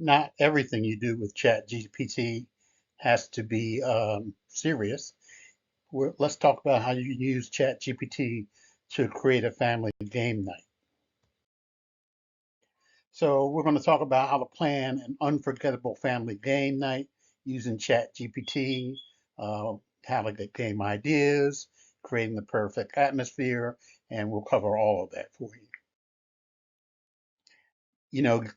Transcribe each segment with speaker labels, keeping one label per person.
Speaker 1: Not everything you do with ChatGPT has to be serious. Let's talk about how you use ChatGPT to create a family game night. So we're going to talk about how to plan an unforgettable family game night using ChatGPT, how to get game ideas, creating the perfect atmosphere, and we'll cover all of that for you.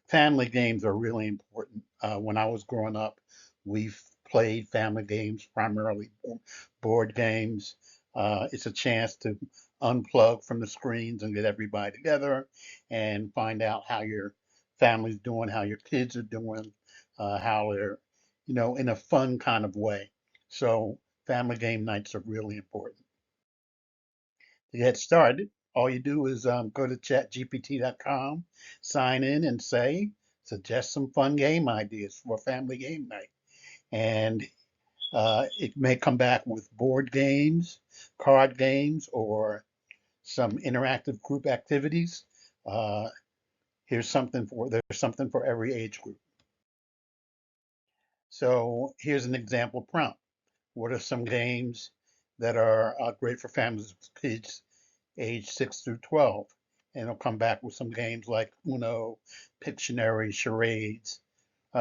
Speaker 1: Family games are really important. When I was growing up, we've played family games, primarily board games. It's a chance to unplug from the screens and get everybody together and find out how your family's doing, how your kids are doing, how they're, in a fun kind of way. So family game nights are really important. To get started, all you do is go to chatgpt.com, sign in, and suggest some fun game ideas for a family game night. And it may come back with board games, card games, or some interactive group activities. Uh, there's something for every age group. So here's an example prompt. What are some games that are great for families with kids age 6 through 12? And it'll come back with some games like Uno, Pictionary, charades.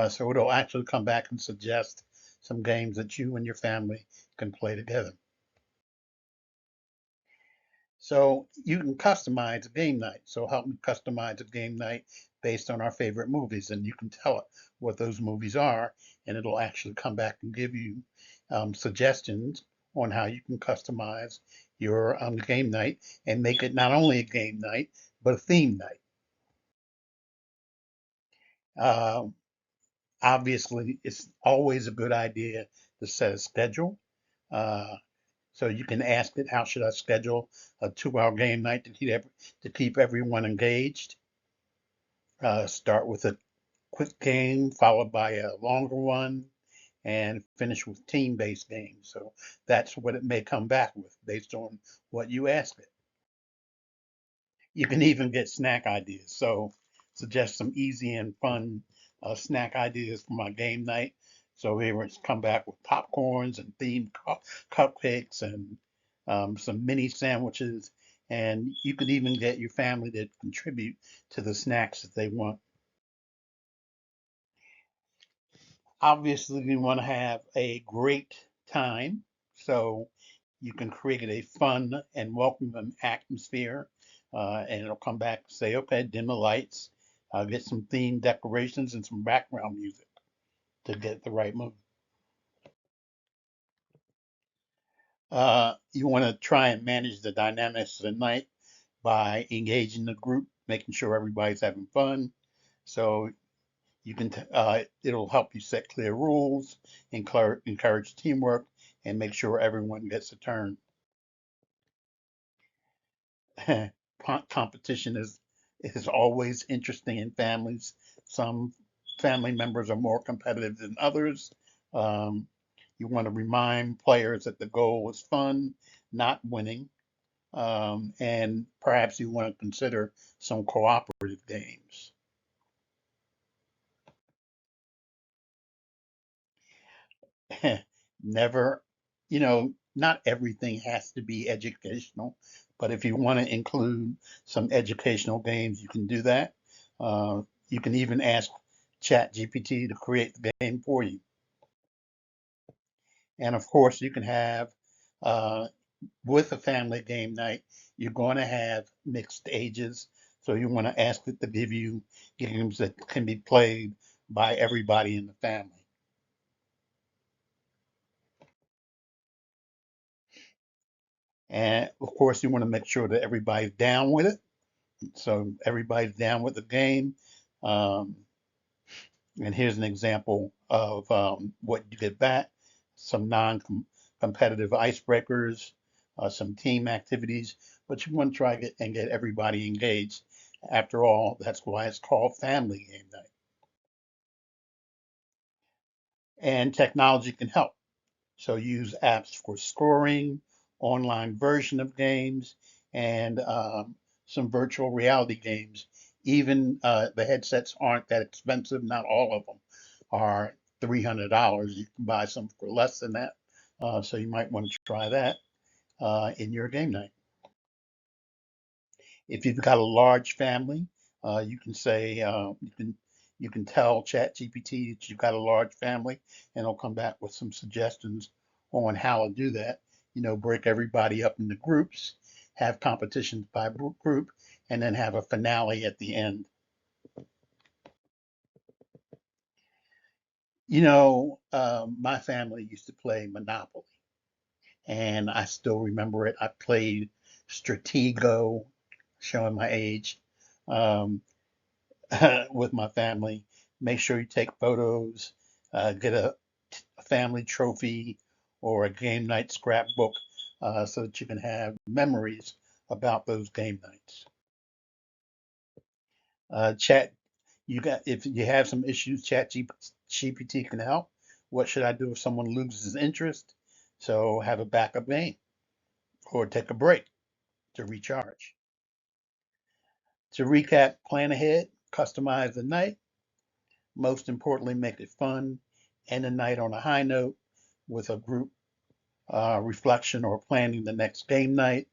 Speaker 1: So it'll actually come back and suggest some games that you and your family can play together. So you can customize a game night. So help me customize a game night based on our favorite movies. And you can tell it what those movies are, and it'll actually come back and give you suggestions on how you can customize your game night and make it not only a game night, but a theme night. Um, Obviously, it's always a good idea to set a schedule. Uh, so you can ask it, how should I schedule a 2-hour game night to keep everyone engaged? Start with a quick game, followed by a longer one, and finish with team-based games. So that's what it may come back with based on what you ask it. You can even get snack ideas. So suggest some easy and fun snack ideas for my game night. So here it's come back with popcorns and themed cupcakes and some mini sandwiches. And you could even get your family to contribute to the snacks that they want. Obviously, we want to have a great time. So you can create a fun and welcoming atmosphere. And it'll come back and say, okay, dim the lights, get some themed decorations and some background music to get the right mood. You want to try and manage the dynamics of the night by engaging the group, making sure everybody's having fun. So it'll help you set clear rules, encourage teamwork, and make sure everyone gets a turn. Competition is always interesting in families. Some family members are more competitive than others. Um, you want to remind players that the goal is fun, not winning. And perhaps you want to consider some cooperative games. Never, not everything has to be educational, but if you want to include some educational games, you can do that. You can even ask ChatGPT to create the game for you. And of course, you can have, uh, with a family game night, you're going to have mixed ages. So you want to ask it to give you games that can be played by everybody in the family. And of course, you want to make sure that everybody's down with it. So everybody's down with the game. Um, and here's an example of what you get back: some non-competitive icebreakers, some team activities. But you want to try and get everybody engaged. After all, that's why it's called Family Game Night. And technology can help. So use apps for scoring, online version of games, and some virtual reality games Even the headsets aren't that expensive. Not all of them are $300. You can buy some for less than that. So you might want to try that in your game night. If you've got a large family, you can say you can tell ChatGPT that you've got a large family, and it'll come back with some suggestions on how to do that. Break everybody up into groups, have competitions by group, and then have a finale at the end. My family used to play Monopoly, and I still remember it. I played Stratego, showing my age. Um, with my family. Make sure you take photos, get a family trophy or a game night scrapbook so that you can have memories about those game nights. Chat, if you have some issues, Chat GPT can help. What should I do if someone loses interest? So have a backup game or take a break to recharge. To recap, plan ahead, customize the night, most importantly, make it fun, end the night on a high note with a group reflection or planning the next game night.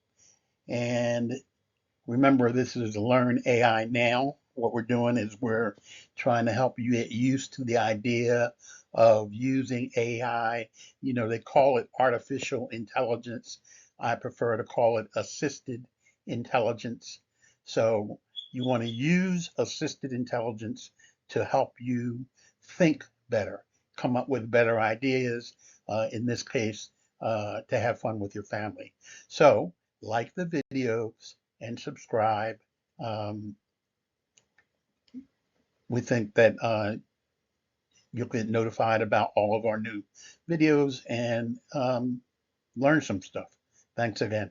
Speaker 1: And remember, this is Learn AI Now. What we're doing is we're trying to help you get used to the idea of using AI. They call it artificial intelligence. I prefer to call it assisted intelligence. So you want to use assisted intelligence to help you think better, come up with better ideas, in this case, to have fun with your family. So like the videos and subscribe. Um, we think that you'll get notified about all of our new videos and learn some stuff. Thanks again.